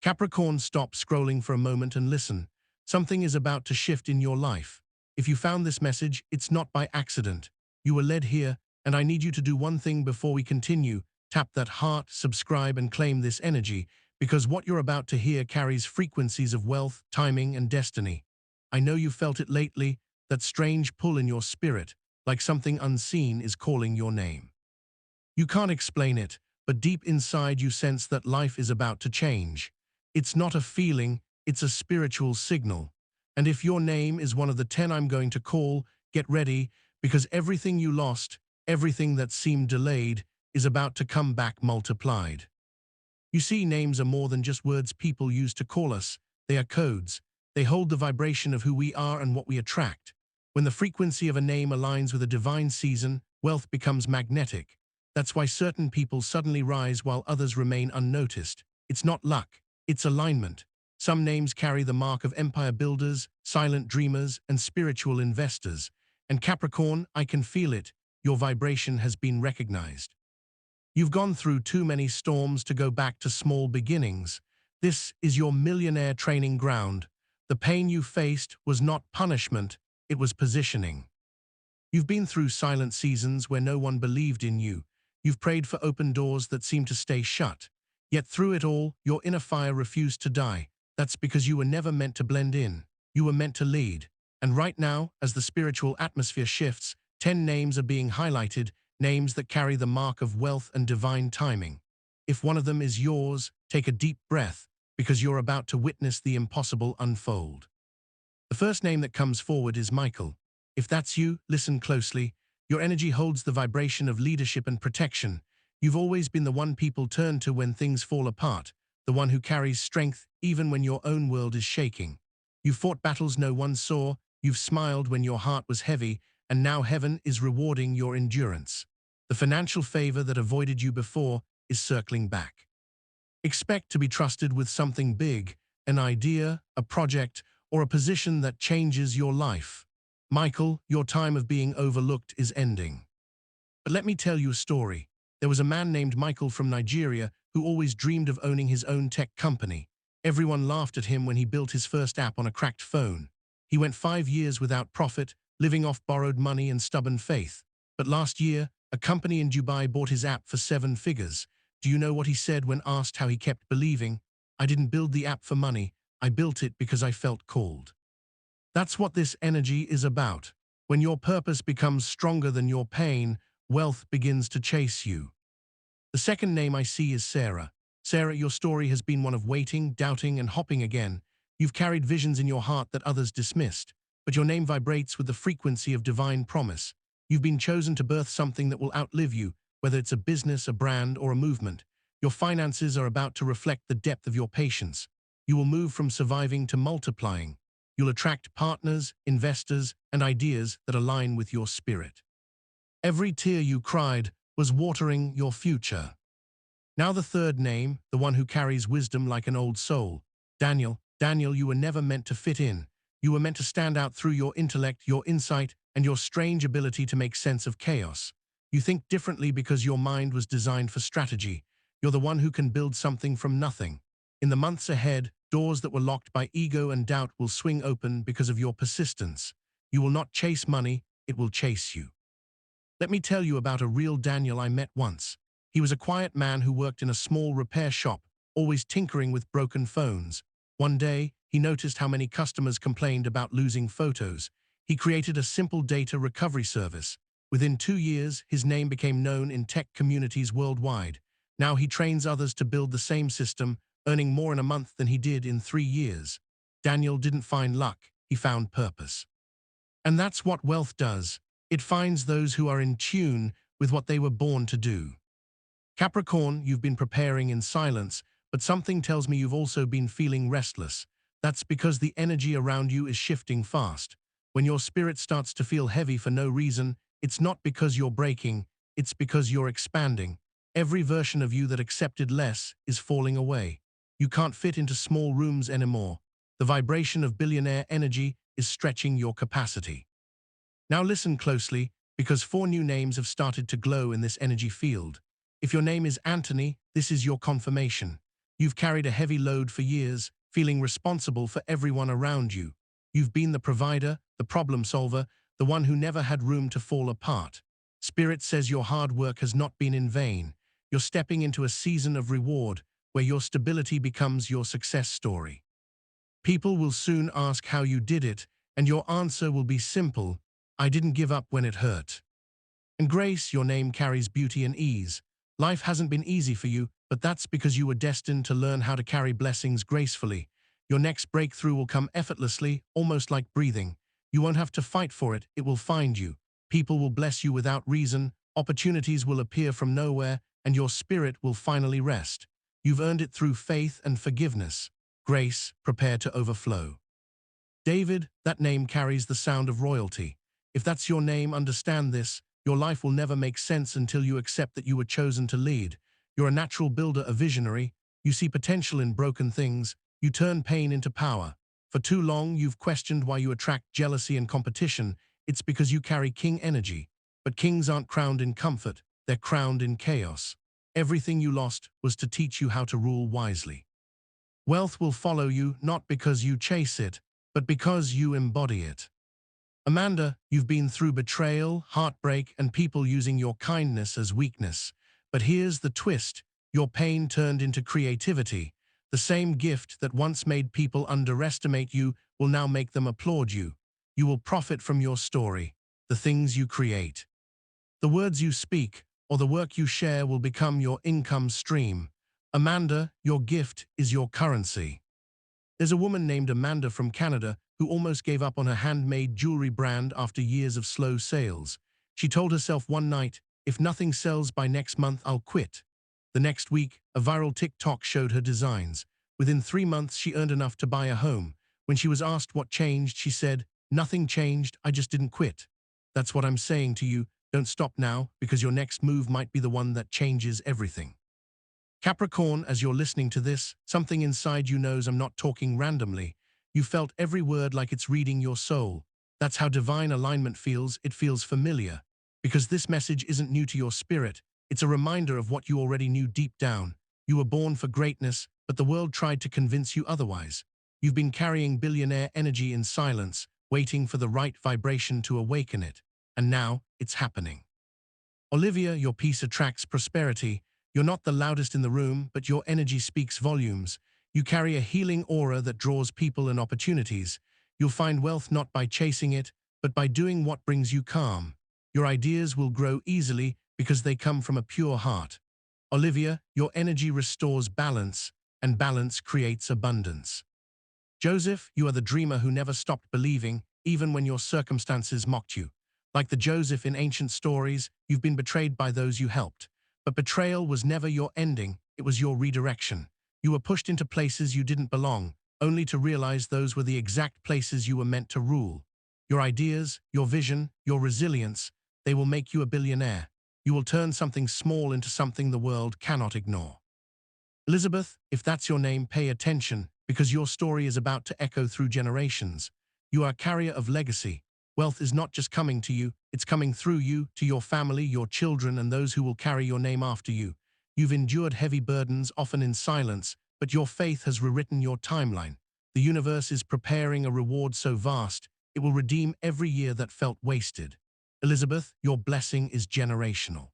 Capricorn, stop scrolling for a moment and listen. Something is about to shift in your life. If you found this message, it's not by accident. You were led here, and I need you to do one thing before we continue. Tap that heart, subscribe, and claim this energy, because what you're about to hear carries frequencies of wealth, timing, and destiny. I know you felt it lately, that strange pull in your spirit, like something unseen is calling your name. You can't explain it, but deep inside you sense that life is about to change. It's not a feeling, it's a spiritual signal. And if your name is one of the 10 I'm going to call, get ready, because everything you lost, everything that seemed delayed, is about to come back multiplied. You see, names are more than just words people use to call us. They are codes. They hold the vibration of who we are and what we attract. When the frequency of a name aligns with a divine season, wealth becomes magnetic. That's why certain people suddenly rise while others remain unnoticed. It's not luck, it's alignment. Some names carry the mark of empire builders, silent dreamers, and spiritual investors. And Capricorn, I can feel it. Your vibration has been recognized. You've gone through too many storms to go back to small beginnings. This is your millionaire training ground. The pain you faced was not punishment, it was positioning. You've been through silent seasons where no one believed in you. You've prayed for open doors that seemed to stay shut. Yet through it all, your inner fire refused to die. That's because you were never meant to blend in. You were meant to lead. And right now, as the spiritual atmosphere shifts, 10 names are being highlighted, names that carry the mark of wealth and divine timing. If one of them is yours, take a deep breath, because you're about to witness the impossible unfold. The first name that comes forward is Michael. If that's you, listen closely. Your energy holds the vibration of leadership and protection. You've always been the one people turn to when things fall apart, the one who carries strength even when your own world is shaking. You've fought battles no one saw, you've smiled when your heart was heavy, and now heaven is rewarding your endurance. The financial favor that avoided you before is circling back. Expect to be trusted with something big, an idea, a project, or a position that changes your life. Michael, your time of being overlooked is ending. But let me tell you a story. There was a man named Michael from Nigeria who always dreamed of owning his own tech company. Everyone laughed at him when he built his first app on a cracked phone. He went 5 years without profit, living off borrowed money and stubborn faith. But last year, a company in Dubai bought his app for 7 figures. Do you know what he said when asked how he kept believing? I didn't build the app for money, I built it because I felt called. That's what this energy is about. When your purpose becomes stronger than your pain, wealth begins to chase you. The second name I see is Sarah. Sarah, your story has been one of waiting, doubting, and hopping again. You've carried visions in your heart that others dismissed, but your name vibrates with the frequency of divine promise. You've been chosen to birth something that will outlive you, whether it's a business, a brand, or a movement. Your finances are about to reflect the depth of your patience. You will move from surviving to multiplying. You'll attract partners, investors, and ideas that align with your spirit. Every tear you cried was watering your future. Now the third name, the one who carries wisdom like an old soul. Daniel. Daniel, you were never meant to fit in. You were meant to stand out through your intellect, your insight, and your strange ability to make sense of chaos. You think differently because your mind was designed for strategy. You're the one who can build something from nothing. In the months ahead, doors that were locked by ego and doubt will swing open because of your persistence. You will not chase money, it will chase you. Let me tell you about a real Daniel I met once. He was a quiet man who worked in a small repair shop, always tinkering with broken phones. One day, he noticed how many customers complained about losing photos. He created a simple data recovery service. Within 2 years, his name became known in tech communities worldwide. Now he trains others to build the same system, earning more in a month than he did in 3 years. Daniel didn't find luck, he found purpose. And that's what wealth does. It finds those who are in tune with what they were born to do. Capricorn, you've been preparing in silence, but something tells me you've also been feeling restless. That's because the energy around you is shifting fast. When your spirit starts to feel heavy for no reason, it's not because you're breaking, it's because you're expanding. Every version of you that accepted less is falling away. You can't fit into small rooms anymore. The vibration of billionaire energy is stretching your capacity. Now listen closely, because 4 new names have started to glow in this energy field. If your name is Anthony, this is your confirmation. You've carried a heavy load for years, feeling responsible for everyone around you. You've been the provider, the problem solver, the one who never had room to fall apart. Spirit says your hard work has not been in vain. You're stepping into a season of reward where your stability becomes your success story. People will soon ask how you did it, and your answer will be simple: I didn't give up when it hurt. And Grace, your name carries beauty and ease. Life hasn't been easy for you, but that's because you were destined to learn how to carry blessings gracefully. Your next breakthrough will come effortlessly, almost like breathing. You won't have to fight for it, it will find you. People will bless you without reason, opportunities will appear from nowhere, and your spirit will finally rest. You've earned it through faith and forgiveness. Grace, prepare to overflow. David, that name carries the sound of royalty. If that's your name, understand this: your life will never make sense until you accept that you were chosen to lead. You're a natural builder, a visionary. You see potential in broken things. You turn pain into power. For too long, you've questioned why you attract jealousy and competition. It's because you carry king energy. But kings aren't crowned in comfort, they're crowned in chaos. Everything you lost was to teach you how to rule wisely. Wealth will follow you not because you chase it, but because you embody it. Amanda, you've been through betrayal, heartbreak, and people using your kindness as weakness. But here's the twist: your pain turned into creativity. The same gift that once made people underestimate you will now make them applaud you. You will profit from your story, the things you create. The words you speak, or the work you share, will become your income stream. Amanda, your gift is your currency. There's a woman named Amanda from Canada who almost gave up on her handmade jewelry brand after years of slow sales. She told herself one night, if nothing sells by next month, I'll quit. The next week, a viral TikTok showed her designs. Within 3 months, she earned enough to buy a home. When she was asked what changed, she said, nothing changed, I just didn't quit. That's what I'm saying to you: don't stop now, because your next move might be the one that changes everything. Capricorn, as you're listening to this, something inside you knows I'm not talking randomly. You felt every word like it's reading your soul. That's how divine alignment feels. It feels familiar. Because this message isn't new to your spirit. It's a reminder of what you already knew deep down. You were born for greatness, but the world tried to convince you otherwise. You've been carrying billionaire energy in silence, waiting for the right vibration to awaken it. And now, it's happening. Olivia, your peace attracts prosperity. You're not the loudest in the room, but your energy speaks volumes. You carry a healing aura that draws people and opportunities. You'll find wealth not by chasing it, but by doing what brings you calm. Your ideas will grow easily because they come from a pure heart. Olivia, your energy restores balance, and balance creates abundance. Joseph, you are the dreamer who never stopped believing, even when your circumstances mocked you. Like the Joseph in ancient stories, you've been betrayed by those you helped. But betrayal was never your ending, it was your redirection. You were pushed into places you didn't belong, only to realize those were the exact places you were meant to rule. Your ideas, your vision, your resilience, they will make you a billionaire. You will turn something small into something the world cannot ignore. Elizabeth, if that's your name, pay attention, because your story is about to echo through generations. You are a carrier of legacy. Wealth is not just coming to you, it's coming through you, to your family, your children, and those who will carry your name after you. You've endured heavy burdens, often in silence, but your faith has rewritten your timeline. The universe is preparing a reward so vast, it will redeem every year that felt wasted. Elizabeth, your blessing is generational.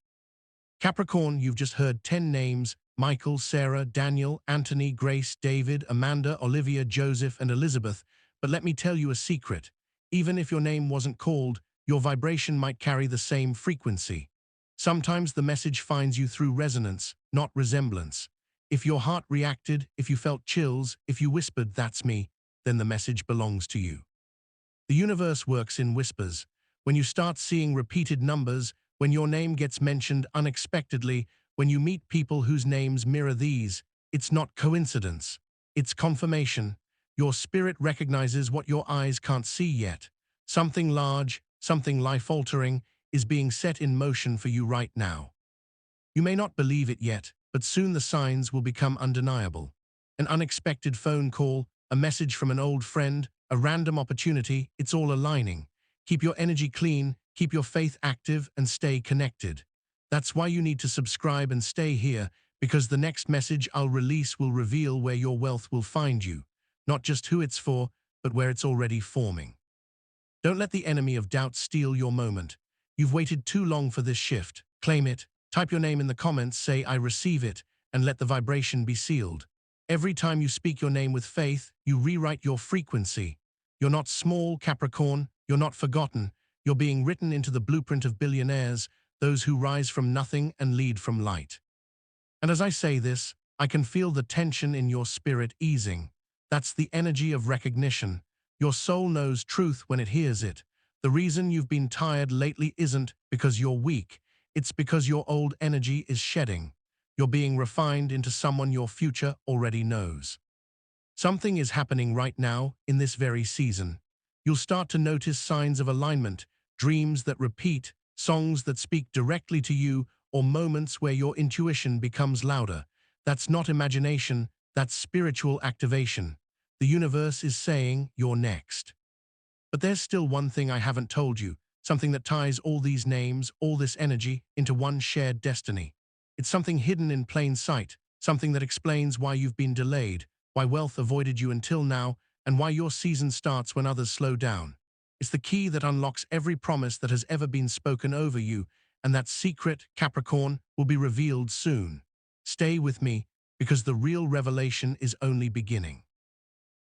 Capricorn, you've just heard 10 names: Michael, Sarah, Daniel, Anthony, Grace, David, Amanda, Olivia, Joseph, and Elizabeth. But let me tell you a secret. Even if your name wasn't called, your vibration might carry the same frequency. Sometimes the message finds you through resonance, not resemblance. If your heart reacted, if you felt chills, if you whispered, "That's me," then the message belongs to you. The universe works in whispers. When you start seeing repeated numbers, when your name gets mentioned unexpectedly, when you meet people whose names mirror these, it's not coincidence. It's confirmation. Your spirit recognizes what your eyes can't see yet. Something large, something life-altering, is being set in motion for you right now. You may not believe it yet, but soon the signs will become undeniable. An unexpected phone call, a message from an old friend, a random opportunity, it's all aligning. Keep your energy clean, keep your faith active, and stay connected. That's why you need to subscribe and stay here, because the next message I'll release will reveal where your wealth will find you, not just who it's for, but where it's already forming. Don't let the enemy of doubt steal your moment. You've waited too long for this shift. Claim it. Type your name in the comments, say I receive it, and let the vibration be sealed. Every time you speak your name with faith, you rewrite your frequency. You're not small, Capricorn. You're not forgotten. You're being written into the blueprint of billionaires, those who rise from nothing and lead from light. And as I say this, I can feel the tension in your spirit easing. That's the energy of recognition. Your soul knows truth when it hears it. The reason you've been tired lately isn't because you're weak. It's because your old energy is shedding. You're being refined into someone your future already knows. Something is happening right now, in this very season. You'll start to notice signs of alignment, dreams that repeat, songs that speak directly to you, or moments where your intuition becomes louder. That's not imagination, that's spiritual activation. The universe is saying, you're next. But there's still one thing I haven't told you, something that ties all these names, all this energy, into one shared destiny. It's something hidden in plain sight, something that explains why you've been delayed, why wealth avoided you until now, and why your season starts when others slow down. It's the key that unlocks every promise that has ever been spoken over you, and that secret, Capricorn, will be revealed soon. Stay with me, because the real revelation is only beginning.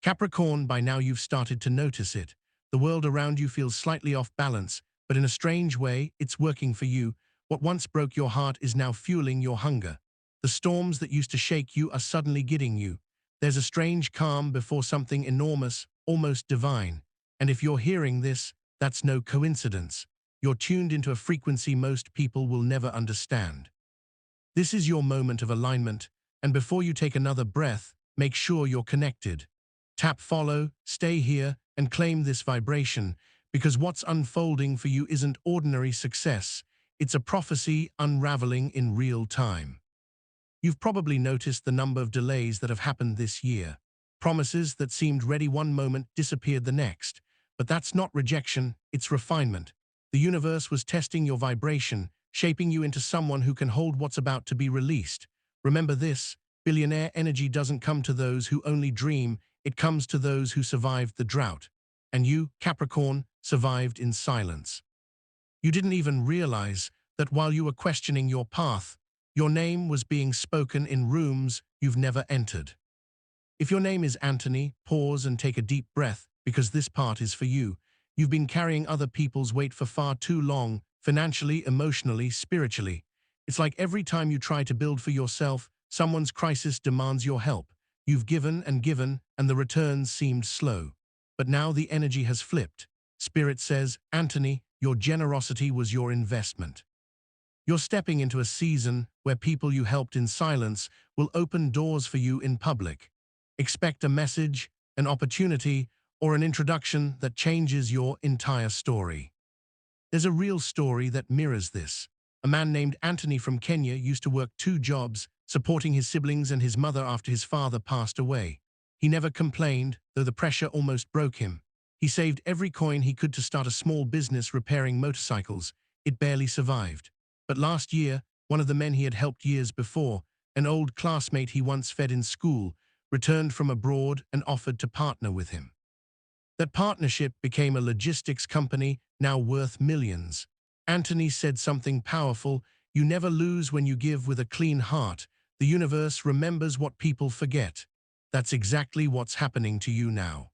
Capricorn, by now you've started to notice it. The world around you feels slightly off balance, but in a strange way, it's working for you. What once broke your heart is now fueling your hunger. The storms that used to shake you are suddenly gidding you. There's a strange calm before something enormous, almost divine. And if you're hearing this, that's no coincidence. You're tuned into a frequency most people will never understand. This is your moment of alignment, and before you take another breath, make sure you're connected. Tap follow, stay here, and claim this vibration, because what's unfolding for you isn't ordinary success. It's a prophecy unraveling in real time. You've probably noticed the number of delays that have happened this year. Promises that seemed ready one moment disappeared the next. But that's not rejection, it's refinement. The universe was testing your vibration, shaping you into someone who can hold what's about to be released. Remember this, billionaire energy doesn't come to those who only dream, it comes to those who survived the drought. And you, Capricorn, survived in silence. You didn't even realize that while you were questioning your path, your name was being spoken in rooms you've never entered. If your name is Anthony, pause and take a deep breath, because this part is for you. You've been carrying other people's weight for far too long, financially, emotionally, spiritually. It's like every time you try to build for yourself, someone's crisis demands your help. You've given, and the returns seemed slow. But now the energy has flipped. Spirit says, Anthony, your generosity was your investment. You're stepping into a season where people you helped in silence will open doors for you in public. Expect a message, an opportunity, or an introduction that changes your entire story. There's a real story that mirrors this. A man named Anthony from Kenya used to work 2 jobs, supporting his siblings and his mother after his father passed away. He never complained, though the pressure almost broke him. He saved every coin he could to start a small business repairing motorcycles. It barely survived. But last year, one of the men he had helped years before, an old classmate he once fed in school, returned from abroad and offered to partner with him. That partnership became a logistics company now worth millions. Anthony said something powerful, you never lose when you give with a clean heart. The universe remembers what people forget. That's exactly what's happening to you now.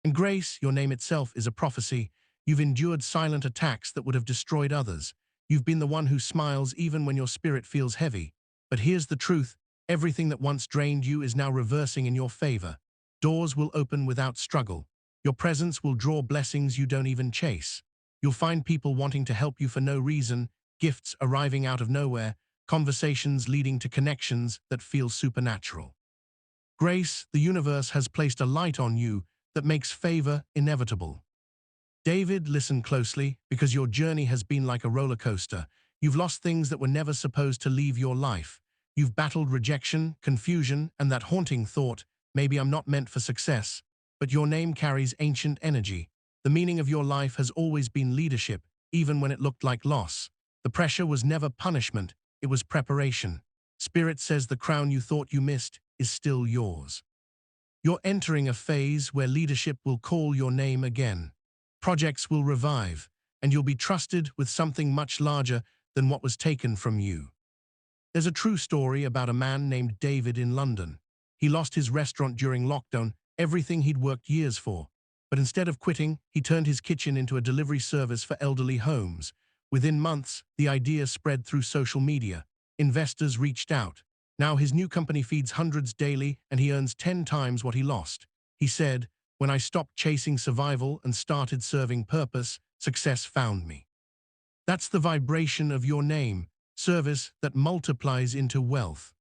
And Grace, your name itself is a prophecy. You've endured silent attacks that would have destroyed others. You've been the one who smiles even when your spirit feels heavy. But here's the truth. Everything that once drained you is now reversing in your favor. Doors will open without struggle. Your presence will draw blessings you don't even chase. You'll find people wanting to help you for no reason, gifts arriving out of nowhere, conversations leading to connections that feel supernatural. Grace, the universe has placed a light on you that makes favor inevitable. David, listen closely, because your journey has been like a roller coaster. You've lost things that were never supposed to leave your life. You've battled rejection, confusion, and that haunting thought, maybe I'm not meant for success. But your name carries ancient energy. The meaning of your life has always been leadership, even when it looked like loss. The pressure was never punishment, it was preparation. Spirit says the crown you thought you missed is still yours. You're entering a phase where leadership will call your name again. Projects will revive, and you'll be trusted with something much larger than what was taken from you. There's a true story about a man named David in London. He lost his restaurant during lockdown, everything he'd worked years for. But instead of quitting, he turned his kitchen into a delivery service for elderly homes. Within months, the idea spread through social media. Investors reached out. Now his new company feeds hundreds daily and he earns 10 times what he lost. He said, "When I stopped chasing survival and started serving purpose, success found me." That's the vibration of your name, service that multiplies into wealth.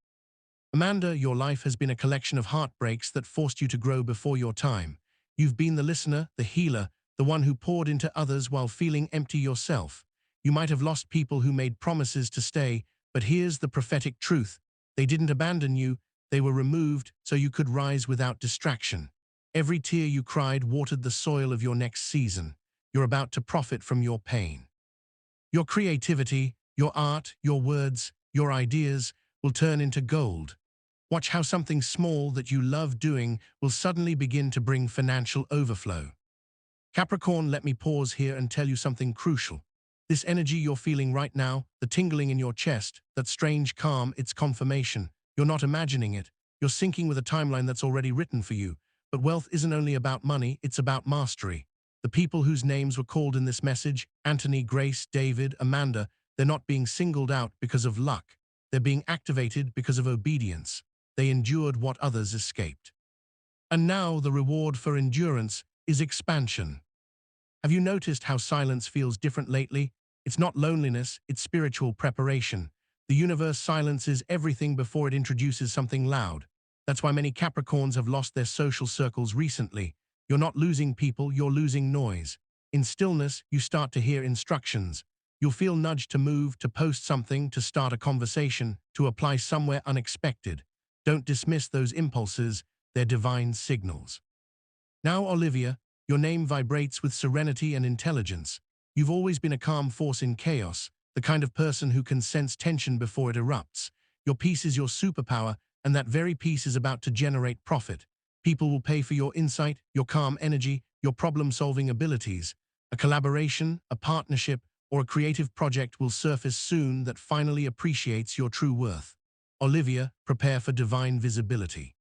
Amanda, your life has been a collection of heartbreaks that forced you to grow before your time. You've been the listener, the healer, the one who poured into others while feeling empty yourself. You might have lost people who made promises to stay, but here's the prophetic truth. They didn't abandon you, they were removed so you could rise without distraction. Every tear you cried watered the soil of your next season. You're about to profit from your pain. Your creativity, your art, your words, your ideas will turn into gold. Watch how something small that you love doing will suddenly begin to bring financial overflow. Capricorn, let me pause here and tell you something crucial. This energy you're feeling right now, the tingling in your chest, that strange calm, it's confirmation. You're not imagining it. You're syncing with a timeline that's already written for you. But wealth isn't only about money, it's about mastery. The people whose names were called in this message, Anthony, Grace, David, Amanda, they're not being singled out because of luck. They're being activated because of obedience. They endured what others escaped. And now the reward for endurance is expansion. Have you noticed how silence feels different lately? It's not loneliness, it's spiritual preparation. The universe silences everything before it introduces something loud. That's why many Capricorns have lost their social circles recently. You're not losing people, you're losing noise. In stillness, you start to hear instructions. You'll feel nudged to move, to post something, to start a conversation, to apply somewhere unexpected. Don't dismiss those impulses, they're divine signals. Now, Olivia, your name vibrates with serenity and intelligence. You've always been a calm force in chaos, the kind of person who can sense tension before it erupts. Your peace is your superpower, and that very peace is about to generate profit. People will pay for your insight, your calm energy, your problem-solving abilities. A collaboration, a partnership, or a creative project will surface soon that finally appreciates your true worth. Olivia, prepare for divine visibility.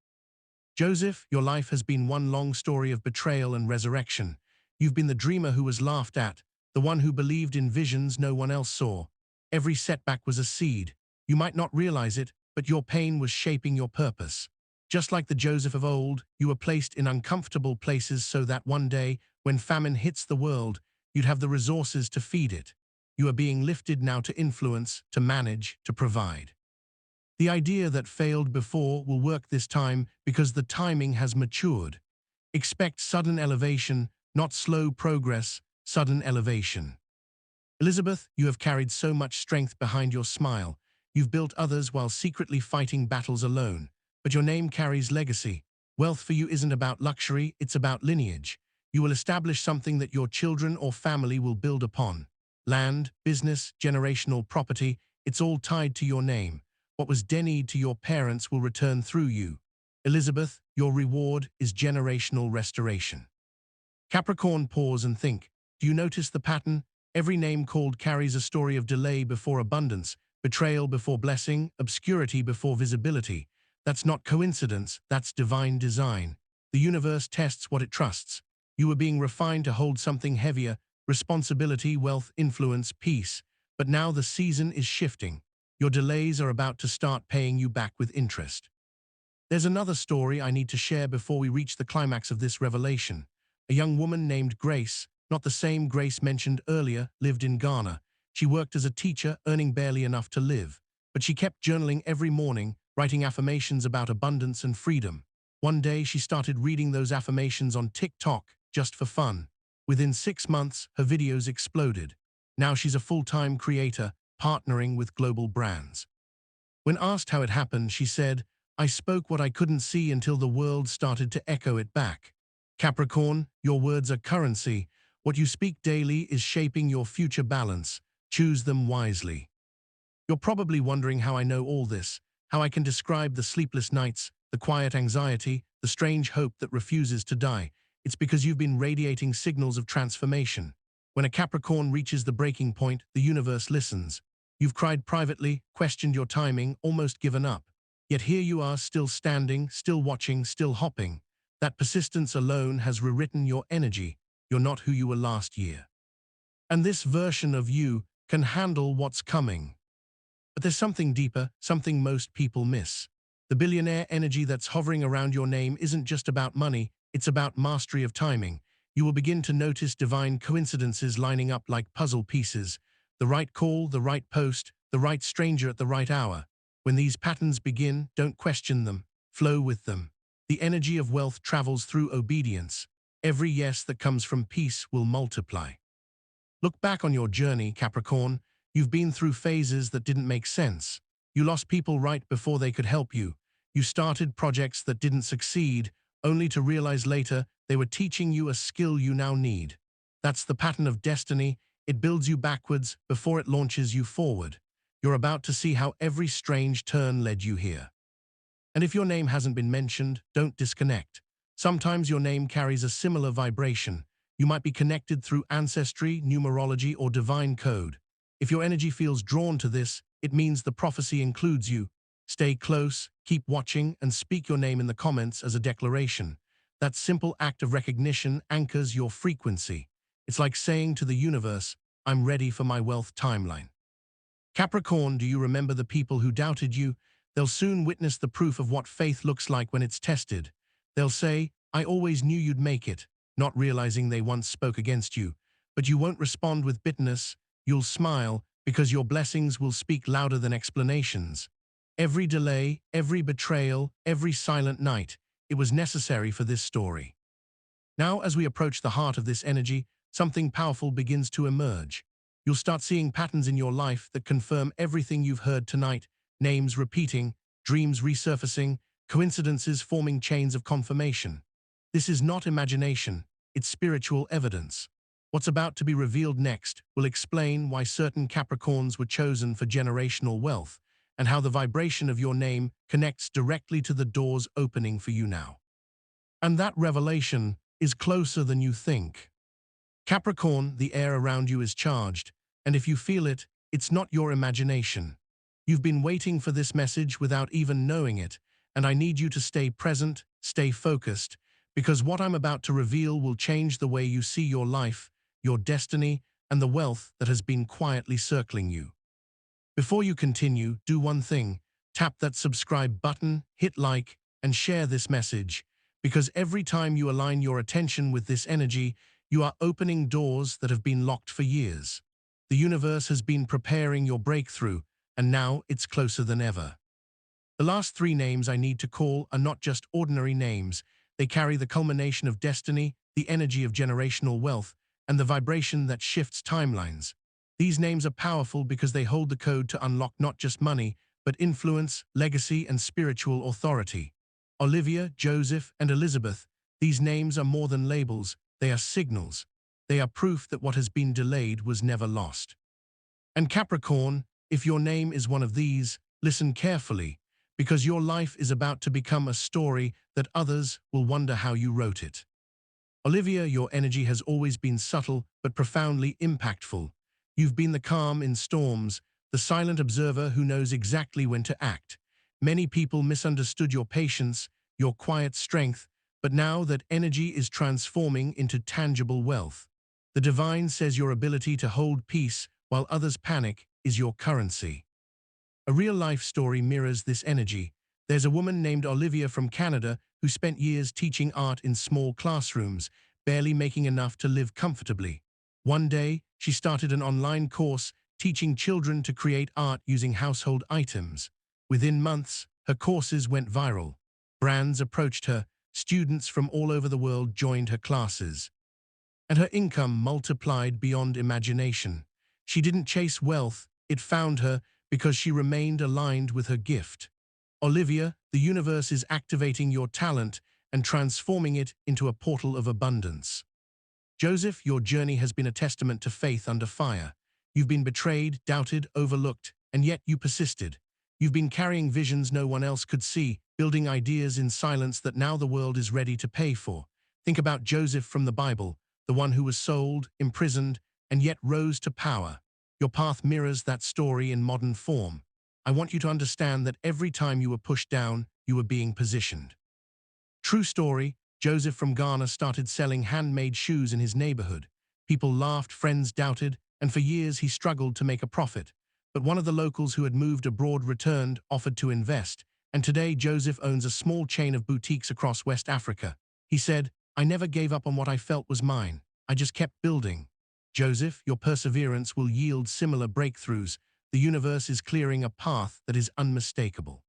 Joseph, your life has been one long story of betrayal and resurrection. You've been the dreamer who was laughed at, the one who believed in visions no one else saw. Every setback was a seed. You might not realize it, but your pain was shaping your purpose. Just like the Joseph of old, you were placed in uncomfortable places so that one day, when famine hits the world, you'd have the resources to feed it. You are being lifted now to influence, to manage, to provide. The idea that failed before will work this time because the timing has matured. Expect sudden elevation, not slow progress, sudden elevation. Elizabeth, you have carried so much strength behind your smile. You've built others while secretly fighting battles alone. But your name carries legacy. Wealth for you isn't about luxury, it's about lineage. You will establish something that your children or family will build upon. Land, business, generational property, it's all tied to your name. What was denied to your parents will return through you. Elizabeth, your reward is generational restoration. Capricorn, pause and think. Do you notice the pattern? Every name called carries a story of delay before abundance, betrayal before blessing, obscurity before visibility. That's not coincidence, that's divine design. The universe tests what it trusts. You are being refined to hold something heavier, responsibility, wealth, influence, peace. But now the season is shifting. Your delays are about to start paying you back with interest. There's another story I need to share before we reach the climax of this revelation. A young woman named Grace, not the same Grace mentioned earlier, lived in Ghana. She worked as a teacher, earning barely enough to live. But she kept journaling every morning, writing affirmations about abundance and freedom. One day, she started reading those affirmations on TikTok, just for fun. Within 6 months, her videos exploded. Now she's a full-time creator, partnering with global brands. When asked how it happened, she said, "I spoke what I couldn't see until the world started to echo it back." Capricorn, your words are currency. What you speak daily is shaping your future balance. Choose them wisely. You're probably wondering how I know all this, how I can describe the sleepless nights, the quiet anxiety, the strange hope that refuses to die. It's because you've been radiating signals of transformation. When a Capricorn reaches the breaking point, the universe listens. You've cried privately, questioned your timing, almost given up. Yet here you are, still standing, still watching, still hopping. That persistence alone has rewritten your energy. You're not who you were last year. And this version of you can handle what's coming. But there's something deeper, something most people miss. The billionaire energy that's hovering around your name isn't just about money, it's about mastery of timing. You will begin to notice divine coincidences lining up like puzzle pieces. The right call, the right post, the right stranger at the right hour. When these patterns begin, don't question them, flow with them. The energy of wealth travels through obedience. Every yes that comes from peace will multiply. Look back on your journey, Capricorn. You've been through phases that didn't make sense. You lost people right before they could help you. You started projects that didn't succeed, only to realize later they were teaching you a skill you now need. That's the pattern of destiny. It builds you backwards before it launches you forward. You're about to see how every strange turn led you here. And if your name hasn't been mentioned, don't disconnect. Sometimes your name carries a similar vibration. You might be connected through ancestry, numerology, or divine code. If your energy feels drawn to this, it means the prophecy includes you. Stay close, keep watching, and speak your name in the comments as a declaration. That simple act of recognition anchors your frequency. It's like saying to the universe, I'm ready for my wealth timeline. Capricorn, do you remember the people who doubted you? They'll soon witness the proof of what faith looks like when it's tested. They'll say, I always knew you'd make it, not realizing they once spoke against you. But you won't respond with bitterness. You'll smile, because your blessings will speak louder than explanations. Every delay, every betrayal, every silent night, it was necessary for this story. Now, as we approach the heart of this energy, something powerful begins to emerge. You'll start seeing patterns in your life that confirm everything you've heard tonight, names repeating, dreams resurfacing, coincidences forming chains of confirmation. This is not imagination, it's spiritual evidence. What's about to be revealed next will explain why certain Capricorns were chosen for generational wealth, and how the vibration of your name connects directly to the doors opening for you now. And that revelation is closer than you think. Capricorn, the air around you is charged, and if you feel it, it's not your imagination. You've been waiting for this message without even knowing it, and I need you to stay present, stay focused, because what I'm about to reveal will change the way you see your life, your destiny, and the wealth that has been quietly circling you. Before you continue, do one thing. Tap that subscribe button, hit like, and share this message, because every time you align your attention with this energy, you are opening doors that have been locked for years. The universe has been preparing your breakthrough, and now it's closer than ever. The last three names I need to call are not just ordinary names. They carry the culmination of destiny, the energy of generational wealth, and the vibration that shifts timelines. These names are powerful because they hold the code to unlock not just money, but influence, legacy, and spiritual authority. Olivia, Joseph, and Elizabeth, these names are more than labels, they are signals. They are proof that what has been delayed was never lost. And Capricorn, if your name is one of these, listen carefully, because your life is about to become a story that others will wonder how you wrote it. Olivia, your energy has always been subtle but profoundly impactful. You've been the calm in storms, the silent observer who knows exactly when to act. Many people misunderstood your patience, your quiet strength, but now that energy is transforming into tangible wealth. The divine says your ability to hold peace while others panic is your currency. A real-life story mirrors this energy. There's a woman named Olivia from Canada who spent years teaching art in small classrooms, barely making enough to live comfortably. One day, she started an online course teaching children to create art using household items. Within months, her courses went viral. Brands approached her, students from all over the world joined her classes. And her income multiplied beyond imagination. She didn't chase wealth, it found her because she remained aligned with her gift. Olivia, the universe is activating your talent and transforming it into a portal of abundance. Joseph, your journey has been a testament to faith under fire. You've been betrayed, doubted, overlooked, and yet you persisted. You've been carrying visions no one else could see, building ideas in silence that now the world is ready to pay for. Think about Joseph from the Bible, the one who was sold, imprisoned, and yet rose to power. Your path mirrors that story in modern form. I want you to understand that every time you were pushed down, you were being positioned. True story, Joseph from Ghana started selling handmade shoes in his neighborhood. People laughed, friends doubted, and for years he struggled to make a profit. But one of the locals who had moved abroad returned, offered to invest, and today Joseph owns a small chain of boutiques across West Africa. He said, "I never gave up on what I felt was mine. I just kept building." Joseph, your perseverance will yield similar breakthroughs. The universe is clearing a path that is unmistakable.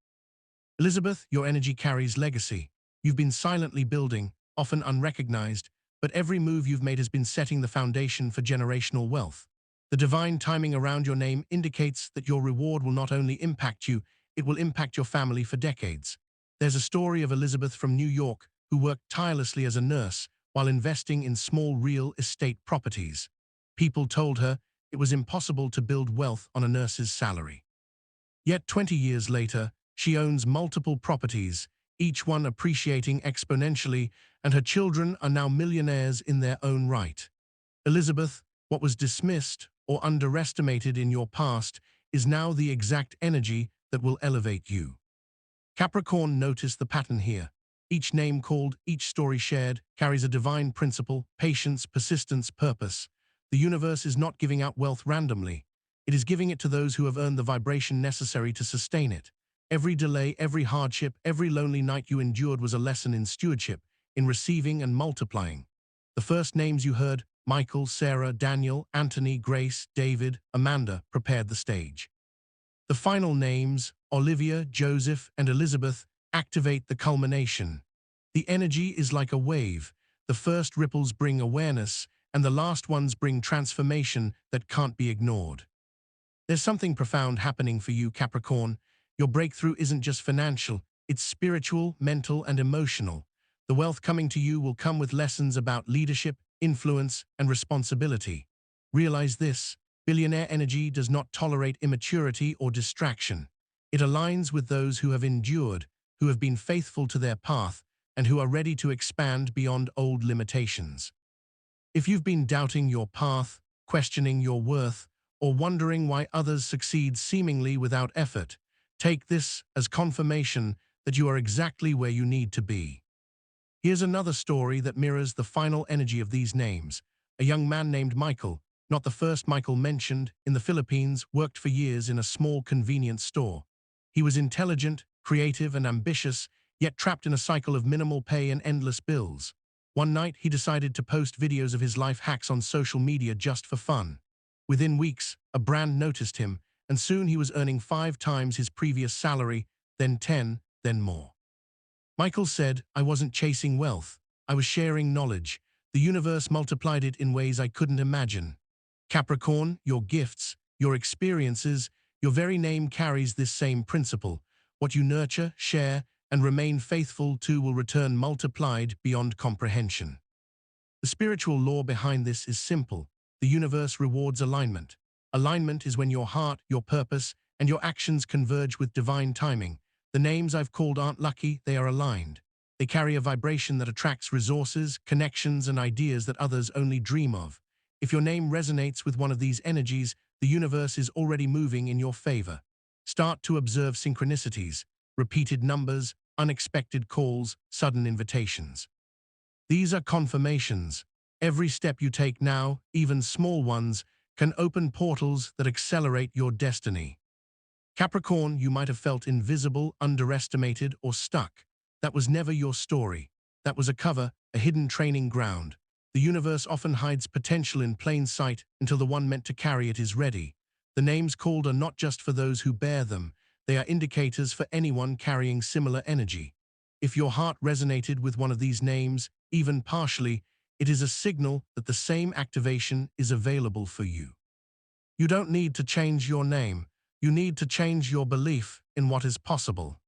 Elizabeth, your energy carries legacy. You've been silently building, often unrecognized, but every move you've made has been setting the foundation for generational wealth. The divine timing around your name indicates that your reward will not only impact you, it will impact your family for decades. There's a story of Elizabeth from New York who worked tirelessly as a nurse while investing in small real estate properties. People told her it was impossible to build wealth on a nurse's salary. Yet 20 years later, she owns multiple properties, each one appreciating exponentially, and her children are now millionaires in their own right. Elizabeth, what was dismissed or underestimated in your past is now the exact energy that will elevate you. Capricorn, notice the pattern here. Each name called, each story shared, carries a divine principle: patience, persistence, purpose. The universe is not giving out wealth randomly. It is giving it to those who have earned the vibration necessary to sustain it. Every delay, every hardship, every lonely night you endured was a lesson in stewardship, in receiving and multiplying. The first names you heard, Michael, Sarah, Daniel, Anthony, Grace, David, Amanda, prepared the stage. The final names, Olivia, Joseph, and Elizabeth, activate the culmination. The energy is like a wave. The first ripples bring awareness, and the last ones bring transformation that can't be ignored. There's something profound happening for you, Capricorn. Your breakthrough isn't just financial, it's spiritual, mental, and emotional. The wealth coming to you will come with lessons about leadership, influence, and responsibility. Realize this: billionaire energy does not tolerate immaturity or distraction. It aligns with those who have endured, who have been faithful to their path, and who are ready to expand beyond old limitations. If you've been doubting your path, questioning your worth, or wondering why others succeed seemingly without effort, take this as confirmation that you are exactly where you need to be. Here's another story that mirrors the final energy of these names. A young man named Michael, not the first Michael mentioned, in the Philippines, worked for years in a small convenience store. He was intelligent, creative, and ambitious, yet trapped in a cycle of minimal pay and endless bills. One night, he decided to post videos of his life hacks on social media just for fun. Within weeks, a brand noticed him, and soon he was earning 5 times his previous salary, then 10, then more. Michael said, "I wasn't chasing wealth. I was sharing knowledge. The universe multiplied it in ways I couldn't imagine." Capricorn, your gifts, your experiences, your very name carries this same principle. What you nurture, share, and remain faithful to will return multiplied beyond comprehension. The spiritual law behind this is simple. The universe rewards alignment. Alignment is when your heart, your purpose, and your actions converge with divine timing. The names I've called aren't lucky, they are aligned. They carry a vibration that attracts resources, connections, and ideas that others only dream of. If your name resonates with one of these energies, the universe is already moving in your favor. Start to observe synchronicities, repeated numbers, unexpected calls, sudden invitations. These are confirmations. Every step you take now, even small ones, can open portals that accelerate your destiny. Capricorn, you might have felt invisible, underestimated, or stuck. That was never your story. That was a cover, a hidden training ground. The universe often hides potential in plain sight until the one meant to carry it is ready. The names called are not just for those who bear them. They are indicators for anyone carrying similar energy. If your heart resonated with one of these names, even partially, it is a signal that the same activation is available for you. You don't need to change your name. You need to change your belief in what is possible.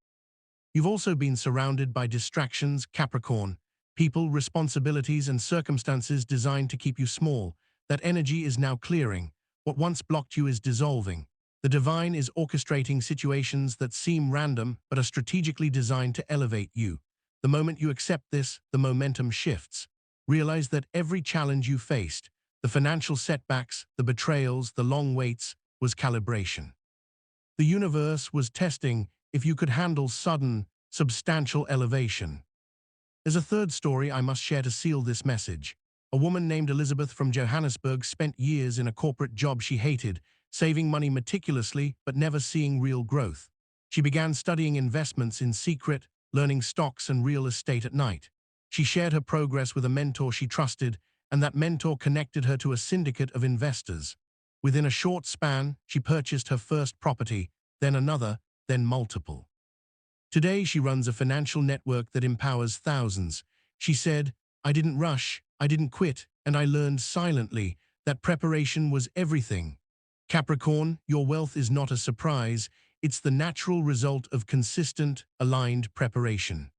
You've also been surrounded by distractions, Capricorn, people, responsibilities, and circumstances designed to keep you small. That energy is now clearing. What once blocked you is dissolving. The divine is orchestrating situations that seem random but are strategically designed to elevate you. The moment you accept this, the momentum shifts. Realize that every challenge you faced, the financial setbacks, the betrayals, the long waits, was calibration. The universe was testing if you could handle sudden, substantial elevation. There's a third story I must share to seal this message. A woman named Elizabeth from Johannesburg spent years in a corporate job she hated, saving money meticulously but never seeing real growth. She began studying investments in secret, learning stocks and real estate at night. She shared her progress with a mentor she trusted, and that mentor connected her to a syndicate of investors. Within a short span, she purchased her first property, then another, then multiple. Today, she runs a financial network that empowers thousands. She said, "I didn't rush, I didn't quit, and I learned silently that preparation was everything." Capricorn, your wealth is not a surprise, it's the natural result of consistent, aligned preparation.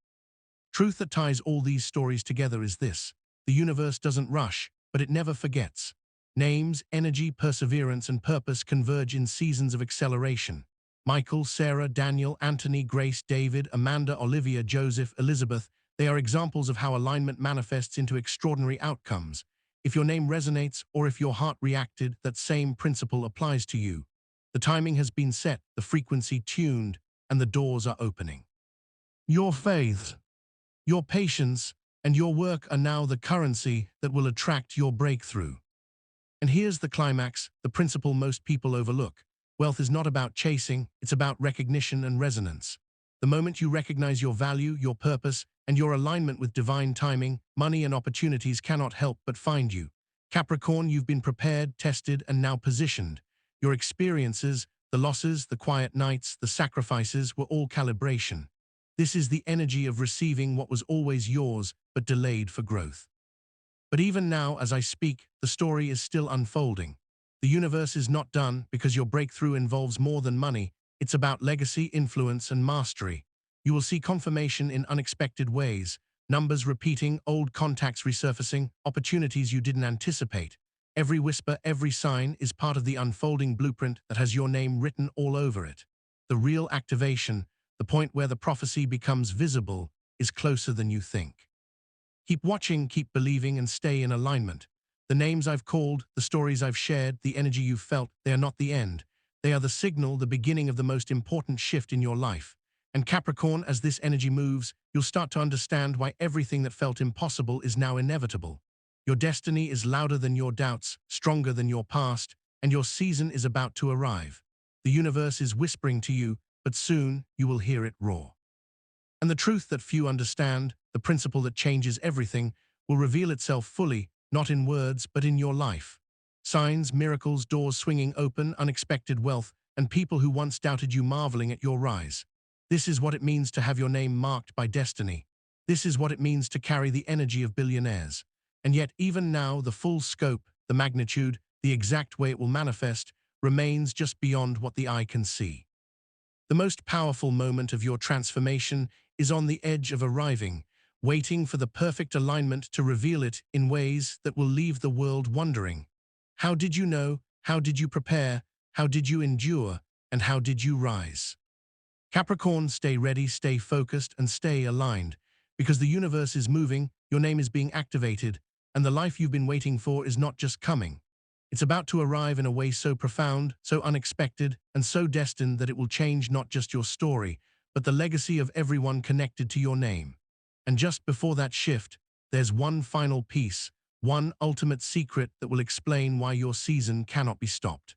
Truth that ties all these stories together is this: the universe doesn't rush, but it never forgets. Names, energy, perseverance, and purpose converge in seasons of acceleration. Michael, Sarah, Daniel, Anthony, Grace, David, Amanda, Olivia, Joseph, Elizabeth, they are examples of how alignment manifests into extraordinary outcomes. If your name resonates or if your heart reacted, that same principle applies to you. The timing has been set, the frequency tuned, and the doors are opening. Your faith, your patience, and your work are now the currency that will attract your breakthrough. And here's the climax, the principle most people overlook. Wealth is not about chasing, it's about recognition and resonance. The moment you recognize your value, your purpose, and your alignment with divine timing, money and opportunities cannot help but find you. Capricorn, you've been prepared, tested, and now positioned. Your experiences, the losses, the quiet nights, the sacrifices were all calibration. This is the energy of receiving what was always yours, but delayed for growth. But even now, as I speak, the story is still unfolding. The universe is not done because your breakthrough involves more than money. It's about legacy, influence, and mastery. You will see confirmation in unexpected ways, numbers repeating, old contacts resurfacing, opportunities you didn't anticipate. Every whisper, every sign is part of the unfolding blueprint that has your name written all over it. The real activation, the point where the prophecy becomes visible, is closer than you think. Keep watching, keep believing, and stay in alignment. The names I've called, the stories I've shared, the energy you've felt, they are not the end. They are the signal, the beginning of the most important shift in your life. And Capricorn, as this energy moves, you'll start to understand why everything that felt impossible is now inevitable. Your destiny is louder than your doubts, stronger than your past, and your season is about to arrive. The universe is whispering to you, but soon you will hear it roar. And the truth that few understand, the principle that changes everything, will reveal itself fully, not in words, but in your life. Signs, miracles, doors swinging open, unexpected wealth, and people who once doubted you marveling at your rise. This is what it means to have your name marked by destiny. This is what it means to carry the energy of billionaires. And yet, even now, the full scope, the magnitude, the exact way it will manifest, remains just beyond what the eye can see. The most powerful moment of your transformation is on the edge of arriving, waiting for the perfect alignment to reveal it in ways that will leave the world wondering. How did you know? How did you prepare? How did you endure? And how did you rise? Capricorn, stay ready, stay focused, and stay aligned. Because the universe is moving, your name is being activated, and the life you've been waiting for is not just coming. It's about to arrive in a way so profound, so unexpected, and so destined that it will change not just your story, but the legacy of everyone connected to your name. And just before that shift, there's one final piece, one ultimate secret that will explain why your season cannot be stopped.